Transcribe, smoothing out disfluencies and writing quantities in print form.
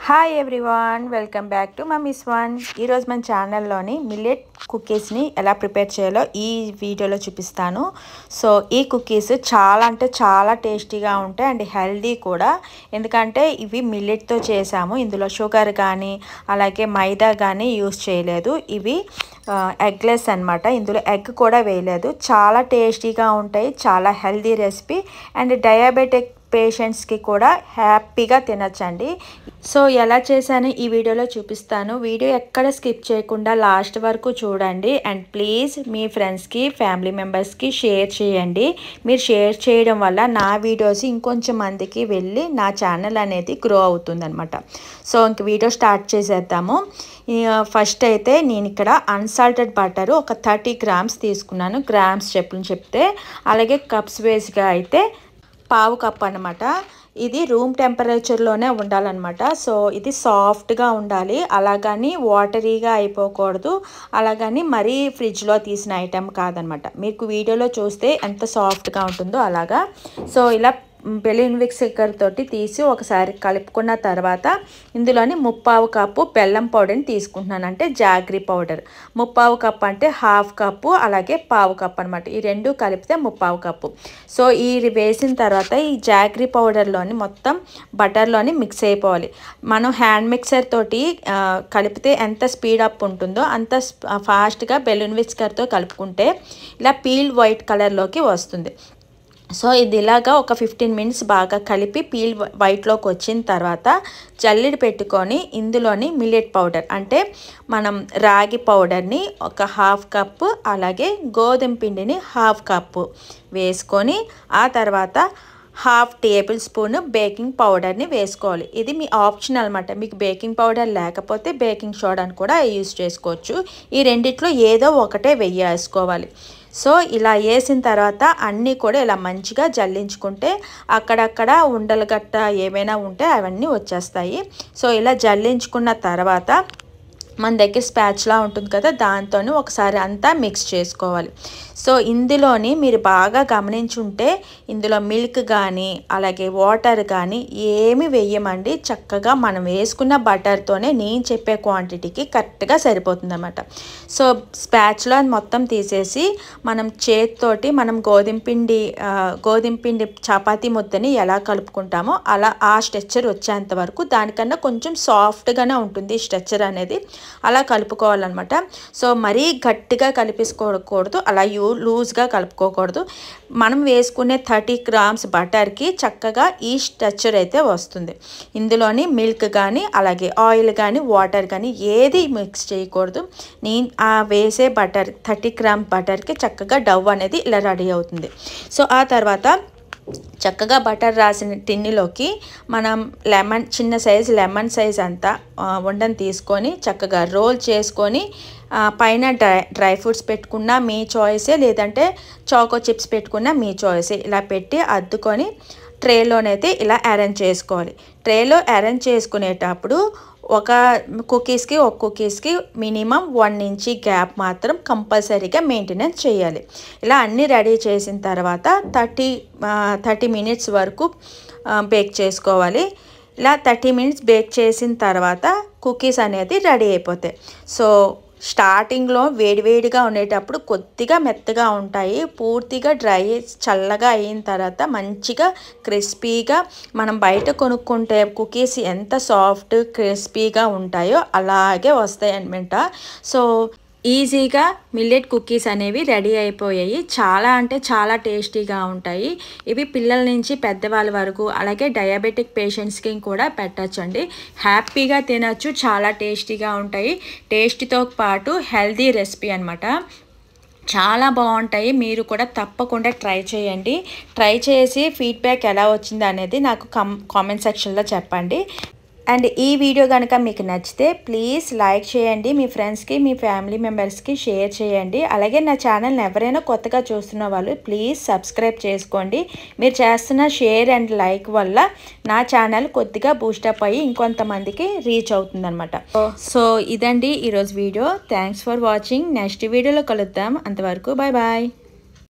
Hi everyone, welcome back to mummies one. ఈరోజు మన ఛానల్లోని millet కుకీస్ని ఎలా ప్రిపేర్ చేయాలో ఈ వీడియోలో చూపిస్తాను. సో ఈ కుకీస్ చాలా అంటే చాలా టేస్టీగా ఉంటాయి అండ్ హెల్దీ కూడా. ఎందుకంటే ఇవి మిల్లెట్తో చేసాము, ఇందులో షుగర్ కానీ అలాగే మైదా కానీ యూస్ చేయలేదు. ఇవి ఎగ్లెస్ అనమాట, ఇందులో ఎగ్ కూడా వేయలేదు. చాలా టేస్టీగా ఉంటాయి, చాలా హెల్దీ రెసిపీ అండ్ డయాబెటిక్ పేషెంట్స్కి కూడా హ్యాపీగా తినచ్చండి. సో ఎలా చేశాను ఈ వీడియోలో చూపిస్తాను. వీడియో ఎక్కడ స్కిప్ చేయకుండా లాస్ట్ వరకు చూడండి అండ్ ప్లీజ్ మీ ఫ్రెండ్స్కి ఫ్యామిలీ మెంబర్స్కి షేర్ చేయండి. మీరు షేర్ చేయడం వల్ల నా వీడియోస్ ఇంకొంచెం మందికి వెళ్ళి నా ఛానల్ అనేది గ్రో అవుతుందన్నమాట. సో ఇంక వీడియో స్టార్ట్ చేసేద్దాము. ఫస్ట్ అయితే నేను ఇక్కడ అన్సాల్టెడ్ బటర్ ఒక 30 గ్రామ్స్ తీసుకున్నాను. గ్రామ్స్ చెప్తే అలాగే కప్స్ వేస్గా అయితే పావు కప్ అనమాట. ఇది రూమ్ టెంపరేచర్లోనే ఉండాలన్నమాట. సో ఇది సాఫ్ట్గా ఉండాలి, అలాగని వాటరీగా అయిపోకూడదు, అలాగని మరీ ఫ్రిడ్జ్లో తీసిన ఐటెం కాదనమాట. మీకు వీడియోలో చూస్తే ఎంత సాఫ్ట్గా ఉంటుందో అలాగా. సో ఇలా బెలూన్ మిక్సర్ తోటి తీసి ఒకసారి కలుపుకున్న తర్వాత ఇందులోని 1/2 కప్పు బెల్లం పౌడర్ని తీసుకుంటున్నాను, అంటే జాగ్రీ పౌడర్. 1/2 కప్ అంటే 1/2 కప్పు, అలాగే 1/2 కప్ అనమాట. ఈ రెండు కలిపితే 1/2 కప్పు. సో ఈ వేసిన తర్వాత ఈ జాగ్రీ పౌడర్లోని మొత్తం బటర్లోని మిక్స్ అయిపోవాలి. మనం హ్యాండ్ మిక్సర్ తోటి కలిపితే ఎంత స్పీడ్ అప్ ఉంటుందో అంత ఫాస్ట్గా బెలూన్ మిక్సర్తో కలుపుకుంటే ఇలా పీల్ వైట్ కలర్లోకి వస్తుంది. సో ఇది ఇలాగా ఒక 15 మినిట్స్ బాగా కలిపి పీల్ వైట్లోకి వచ్చిన తర్వాత జల్లెడ పెట్టుకొని ఇందులోని మిల్లెట్ పౌడర్, అంటే మనం రాగి పౌడర్ని ఒక 1/2 కప్పు, అలాగే గోధుమ పిండిని 1/2 కప్పు వేసుకొని ఆ తర్వాత 1/2 టేబుల్ స్పూన్ బేకింగ్ పౌడర్ని వేసుకోవాలి. ఇది మీ ఆప్షనల్ అనమాట. మీకు బేకింగ్ పౌడర్ లేకపోతే బేకింగ్ సోడాని కూడా యూజ్ చేసుకోవచ్చు. ఈ రెండిట్లో ఏదో ఒకటే వేసుకోవాలి. సో ఇలా వేసిన తర్వాత అన్నీ కూడా ఇలా మంచిగా జల్లించుకుంటే అక్కడక్కడ ఉండలు గట్ట ఏమైనా ఉంటే అవన్నీ వచ్చేస్తాయి. సో ఇలా జల్లించుకున్న తర్వాత మన దగ్గర స్పాచ్లా ఉంటుంది కదా, దాంతో ఒకసారి అంతా మిక్స్ చేసుకోవాలి. సో ఇందులోని మీరు బాగా గమనించుంటే ఇందులో మిల్క్ కానీ అలాగే వాటర్ కానీ ఏమి వేయమండి. చక్కగా మనం వేసుకున్న బటర్తోనే నేను చెప్పే క్వాంటిటీకి కరెక్ట్గా సరిపోతుంది అన్నమాట. సో స్పాచ్లా మొత్తం తీసేసి మనం చేతితోటి మనం గోధుమ పిండి చపాతీ ముద్దని ఎలా కలుపుకుంటామో అలా ఆ స్ట్రక్చర్ వచ్చేంత వరకు, దానికన్నా కొంచెం సాఫ్ట్గానే ఉంటుంది ఈ స్ట్రక్చర్ అనేది, అలా కలుపుకోవాలన్నమాట. సో మరీ గట్టిగా కలిపేసుకోకూడదు, అలా లూజ్గా కలుపుకోకూడదు. మనం వేసుకునే 30 గ్రామ్స్ బటర్కి చక్కగా ఈ స్ట్రక్చర్ అయితే వస్తుంది. ఇందులోని మిల్క్ కానీ అలాగే ఆయిల్ కానీ వాటర్ కానీ ఏది మిక్స్ చేయకూడదు. నేను వేసే 30 గ్రామ్ బటర్కి చక్కగా డవ్ అనేది ఇలా రెడీ అవుతుంది. సో ఆ తర్వాత చక్కగా బటర్ రాసిన టిన్నులోకి మనం చిన్న సైజు లెమన్ సైజ్ అంతా ఉండని తీసుకొని చక్కగా రోల్ చేసుకొని పైన డ్రై ఫ్రూట్స్ పెట్టుకున్నా మీ చాయిసే, లేదంటే చాకో చిప్స్ పెట్టుకున్నా మీ చాయిసే. ఇలా పెట్టి అద్దుకొని ట్రేలోనైతే ఇలా అరేంజ్ చేసుకోవాలి. ట్రేలో అరేంజ్ చేసుకునేటప్పుడు ఒక కుకీస్కి మినిమం 1 ఇంచ్ గ్యాప్ మాత్రం కంపల్సరీగా మెయింటెనెన్స్ చేయాలి. ఇలా అన్నీ రెడీ చేసిన తర్వాత 30 మినిట్స్ వరకు బేక్ చేసుకోవాలి. ఇలా 30 మినిట్స్ బేక్ చేసిన తర్వాత కుకీస్ అనేది రెడీ అయిపోతాయి. సో స్టార్టింగ్లో వేడివేడిగా ఉండేటప్పుడు కొద్దిగా మెత్తగా ఉంటాయి, పూర్తిగా డ్రై చల్లగా అయిన తర్వాత మంచిగా క్రిస్పీగా, మనం బయట కొనుక్కుంటే కుకీస్ ఎంత సాఫ్ట్ క్రిస్పీగా ఉంటాయో అలాగే వస్తాయి అన్నమాట. సో ఈజీగా మిల్లెట్ కుకీస్ అనేవి రెడీ అయిపోయాయి. చాలా అంటే చాలా టేస్టీగా ఉంటాయి. ఇవి పిల్లల నుంచి పెద్దవాళ్ళ వరకు అలాగే డయాబెటిక్ పేషెంట్స్కి కూడా పెట్టచ్చండి. హ్యాపీగా తినచ్చు, చాలా టేస్టీగా ఉంటాయి. టేస్ట్తో పాటు హెల్దీ రెసిపీ అనమాట. చాలా బాగుంటాయి. మీరు కూడా తప్పకుండా ట్రై చేయండి. ట్రై చేసి ఫీడ్బ్యాక్ ఎలా వచ్చింది అనేది నాకు కామెంట్ సెక్షన్లో చెప్పండి. అండ్ ఈ వీడియో కనుక మీకు నచ్చితే ప్లీజ్ లైక్ చేయండి, మీ ఫ్రెండ్స్కి మీ ఫ్యామిలీ మెంబర్స్కి షేర్ చేయండి. అలాగే నా ఛానల్ని ఎవరైనా కొత్తగా చూస్తున్న వాళ్ళు ప్లీజ్ సబ్స్క్రైబ్ చేసుకోండి. మీరు చేస్తున్న షేర్ అండ్ లైక్ వల్ల నా ఛానల్ కొద్దిగా బూస్టప్ అయ్యి ఇంకొంతమందికి రీచ్ అవుతుందన్నమాట. సో ఇదండి ఈరోజు video. Thanks for watching. Next వీడియోలో కలుద్దాం. అంతవరకు బాయ్ బాయ్.